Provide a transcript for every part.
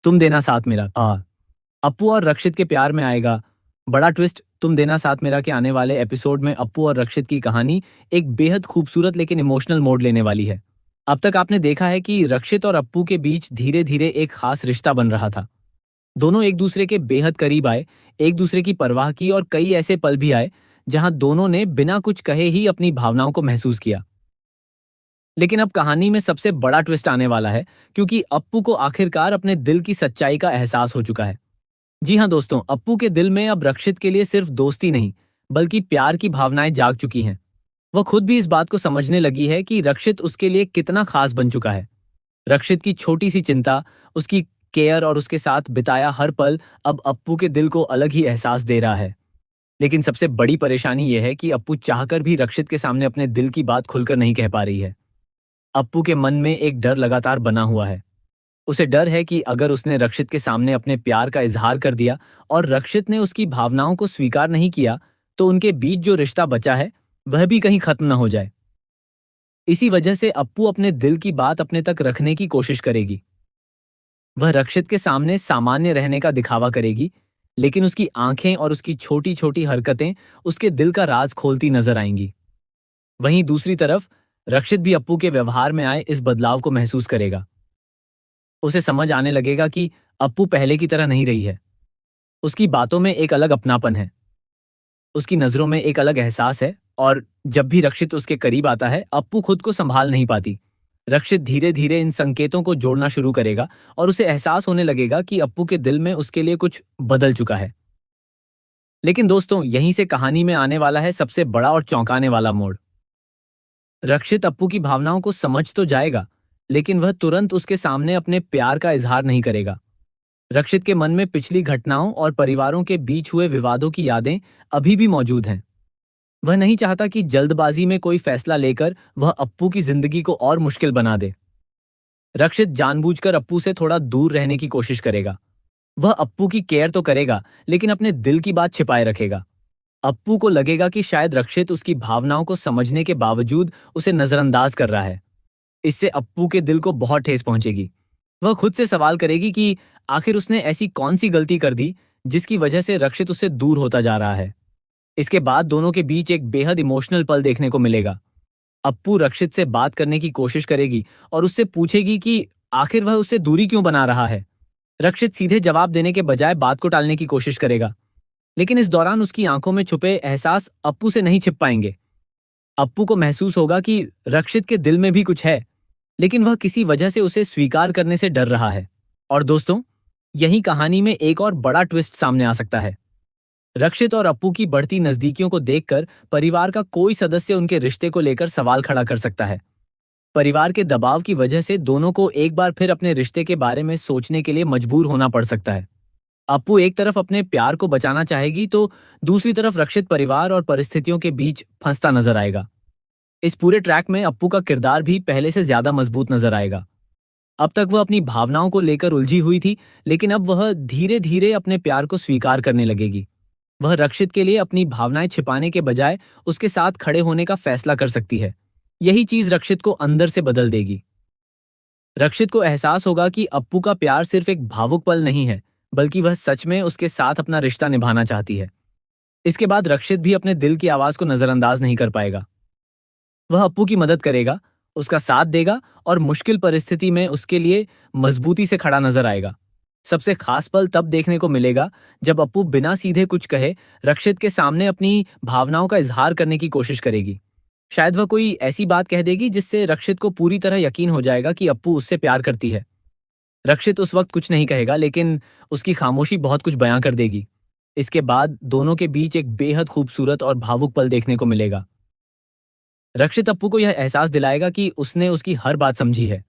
तुम देना साथ मेरा अप्पू और रक्षित के प्यार में आएगा बड़ा ट्विस्ट। तुम देना साथ मेरा के आने वाले एपिसोड में अप्पू और रक्षित की कहानी एक बेहद खूबसूरत लेकिन इमोशनल मोड़ लेने वाली है। अब तक आपने देखा है कि रक्षित और अप्पू के बीच धीरे धीरे एक खास रिश्ता बन रहा था। दोनों एक दूसरे के बेहद करीब आए, एक दूसरे की परवाह की और कई ऐसे पल भी आए जहां दोनों ने बिना कुछ कहे ही अपनी भावनाओं को महसूस किया। लेकिन अब कहानी में सबसे बड़ा ट्विस्ट आने वाला है, क्योंकि अप्पू को आखिरकार अपने दिल की सच्चाई का एहसास हो चुका है। जी हाँ दोस्तों, अप्पू के दिल में अब रक्षित के लिए सिर्फ दोस्ती नहीं, बल्कि प्यार की भावनाएं जाग चुकी हैं। वह खुद भी इस बात को समझने लगी है कि रक्षित उसके लिए कितना खास बन चुका है। रक्षित की छोटी सी चिंता, उसकी केयर और उसके साथ बिताया हर पल अब अप्पू के दिल को अलग ही एहसास दे रहा है। लेकिन सबसे बड़ी परेशानी यह है कि अप्पू चाहकर भी रक्षित के सामने अपने दिल की बात खुलकर नहीं कह पा रही है। अप्पू के मन में एक डर लगातार बना हुआ है। उसे डर है कि अगर उसने रक्षित के सामने अपने प्यार का इजहार कर दिया और रक्षित ने उसकी भावनाओं को स्वीकार नहीं किया, तो उनके बीच जो रिश्ता बचा है वह भी कहीं खत्म न हो जाए। इसी वजह से अप्पू अपने दिल की बात अपने तक रखने की कोशिश करेगी। वह रक्षित के सामने सामान्य रहने का दिखावा करेगी, लेकिन उसकी आंखें और उसकी छोटी छोटी हरकतें उसके दिल का राज खोलती नजर आएंगी। वहीं दूसरी तरफ रक्षित भी अप्पू के व्यवहार में आए इस बदलाव को महसूस करेगा। उसे समझ आने लगेगा कि अप्पू पहले की तरह नहीं रही है। उसकी बातों में एक अलग अपनापन है, उसकी नजरों में एक अलग एहसास है, और जब भी रक्षित उसके करीब आता है अप्पू खुद को संभाल नहीं पाती। रक्षित धीरे धीरे इन संकेतों को जोड़ना शुरू करेगा और उसे एहसास होने लगेगा कि अप्पू के दिल में उसके लिए कुछ बदल चुका है। लेकिन दोस्तों, यहीं से कहानी में आने वाला है सबसे बड़ा और चौंकाने वाला मोड़। रक्षित अप्पू की भावनाओं को समझ तो जाएगा, लेकिन वह तुरंत उसके सामने अपने प्यार का इजहार नहीं करेगा। रक्षित के मन में पिछली घटनाओं और परिवारों के बीच हुए विवादों की यादें अभी भी मौजूद हैं। वह नहीं चाहता कि जल्दबाजी में कोई फैसला लेकर वह अप्पू की जिंदगी को और मुश्किल बना दे। रक्षित जानबूझकर अप्पू से थोड़ा दूर रहने की कोशिश करेगा। वह अप्पू की केयर तो करेगा, लेकिन अपने दिल की बात छिपाए रखेगा। अप्पू को लगेगा कि शायद रक्षित उसकी भावनाओं को समझने के बावजूद उसे नजरअंदाज कर रहा है। इससे अप्पू के दिल को बहुत ठेस पहुंचेगी। वह खुद से सवाल करेगी कि आखिर उसने ऐसी कौन सी गलती कर दी जिसकी वजह से रक्षित उससे दूर होता जा रहा है। इसके बाद दोनों के बीच एक बेहद इमोशनल पल देखने को मिलेगा। अप्पू रक्षित से बात करने की कोशिश करेगी और उससे पूछेगी कि आखिर वह उससे दूरी क्यों बना रहा है। रक्षित सीधे जवाब देने के बजाय बात को टालने की कोशिश करेगा, लेकिन इस दौरान उसकी आंखों में छुपे एहसास अप्पू से नहीं छिप पाएंगे। अप्पू को महसूस होगा कि रक्षित के दिल में भी कुछ है, लेकिन वह किसी वजह से उसे स्वीकार करने से डर रहा है। और दोस्तों, यही कहानी में एक और बड़ा ट्विस्ट सामने आ सकता है। रक्षित और अप्पू की बढ़ती नजदीकियों को देखकर परिवार का कोई सदस्य उनके रिश्ते को लेकर सवाल खड़ा कर सकता है। परिवार के दबाव की वजह से दोनों को एक बार फिर अपने रिश्ते के बारे में सोचने के लिए मजबूर होना पड़ सकता है। अप्पू एक तरफ अपने प्यार को बचाना चाहेगी, तो दूसरी तरफ रक्षित परिवार और परिस्थितियों के बीच फंसता नजर आएगा। इस पूरे ट्रैक में अप्पू का किरदार भी पहले से ज्यादा मजबूत नजर आएगा। अब तक वह अपनी भावनाओं को लेकर उलझी हुई थी, लेकिन अब वह धीरे धीरे अपने प्यार को स्वीकार करने लगेगी। वह रक्षित के लिए अपनी भावनाएं छिपाने के बजाय उसके साथ खड़े होने का फैसला कर सकती है। यही चीज रक्षित को अंदर से बदल देगी। रक्षित को एहसास होगा कि अप्पू का प्यार सिर्फ एक भावुक पल नहीं है, बल्कि वह सच में उसके साथ अपना रिश्ता निभाना चाहती है। इसके बाद रक्षित भी अपने दिल की आवाज को नजरअंदाज नहीं कर पाएगा। वह अप्पू की मदद करेगा, उसका साथ देगा और मुश्किल परिस्थिति में उसके लिए मजबूती से खड़ा नजर आएगा। सबसे खास पल तब देखने को मिलेगा जब अप्पू बिना सीधे कुछ कहे रक्षित के सामने अपनी भावनाओं का इजहार करने की कोशिश करेगी। शायद वह कोई ऐसी बात कह देगी जिससे रक्षित को पूरी तरह यकीन हो जाएगा कि अप्पू उससे प्यार करती है। रक्षित उस वक्त कुछ नहीं कहेगा, लेकिन उसकी खामोशी बहुत कुछ बयां कर देगी। इसके बाद दोनों के बीच एक बेहद खूबसूरत और भावुक पल देखने को मिलेगा। रक्षित अप्पू को यह एहसास दिलाएगा कि उसने उसकी हर बात समझी है,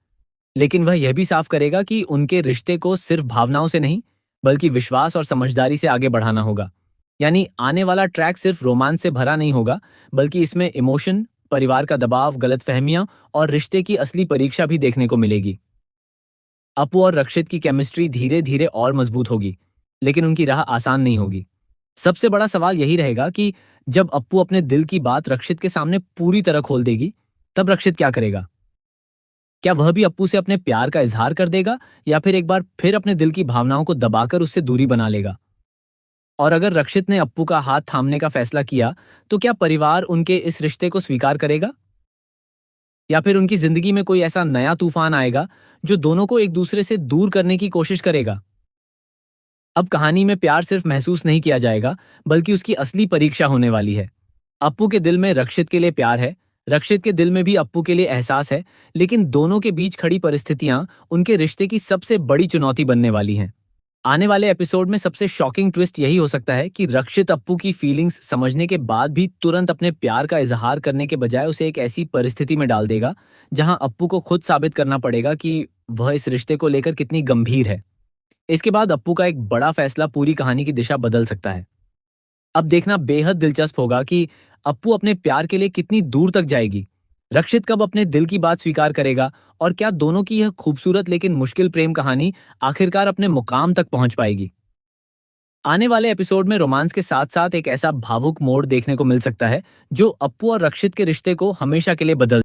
लेकिन वह यह भी साफ करेगा कि उनके रिश्ते को सिर्फ भावनाओं से नहीं, बल्कि विश्वास और समझदारी से आगे बढ़ाना होगा। यानी आने वाला ट्रैक सिर्फ रोमांस से भरा नहीं होगा, बल्कि इसमें इमोशन, परिवार का दबाव, गलतफहमियां और रिश्ते की असली परीक्षा भी देखने को मिलेगी। अप्पू और रक्षित की केमिस्ट्री धीरे धीरे और मजबूत होगी, लेकिन उनकी राह आसान नहीं होगी। सबसे बड़ा सवाल यही रहेगा कि जब अप्पू अपने दिल की बात रक्षित के सामने पूरी तरह खोल देगी, तब रक्षित क्या करेगा। क्या वह भी अप्पू से अपने प्यार का इजहार कर देगा या फिर एक बार फिर अपने दिल की भावनाओं को दबाकर उससे दूरी बना लेगा? और अगर रक्षित ने अप्पू का हाथ थामने का फैसला किया, तो क्या परिवार उनके इस रिश्ते को स्वीकार करेगा? या फिर उनकी जिंदगी में कोई ऐसा नया तूफान आएगा जो दोनों को एक दूसरे से दूर करने की कोशिश करेगा? अब कहानी में प्यार सिर्फ महसूस नहीं किया जाएगा, बल्कि उसकी असली परीक्षा होने वाली है। अप्पू के दिल में रक्षित के लिए प्यार है, रक्षित के दिल में भी अप्पू के लिए एहसास है, लेकिन दोनों के बीच खड़ी परिस्थितियां उनके रिश्ते की सबसे बड़ी चुनौती बनने वाली हैं। आने वाले एपिसोड में सबसे शॉकिंग ट्विस्ट यही हो सकता है कि रक्षित अप्पू की फीलिंग्स समझने के बाद भी तुरंत अपने प्यार का इजहार करने के बजाय उसे एक ऐसी परिस्थिति में डाल देगा जहां अप्पू को खुद साबित करना पड़ेगा कि वह इस रिश्ते को लेकर कितनी गंभीर है। इसके बाद अप्पू का एक बड़ा फैसला पूरी कहानी की दिशा बदल सकता है। अब देखना बेहद दिलचस्प होगा कि अप्पू अपने प्यार के लिए कितनी दूर तक जाएगी। रक्षित कब अपने दिल की बात स्वीकार करेगा और क्या दोनों की यह खूबसूरत लेकिन मुश्किल प्रेम कहानी आखिरकार अपने मुकाम तक पहुंच पाएगी। आने वाले एपिसोड में रोमांस के साथ साथ एक ऐसा भावुक मोड़ देखने को मिल सकता है जो अप्पू और रक्षित के रिश्ते को हमेशा के लिए बदल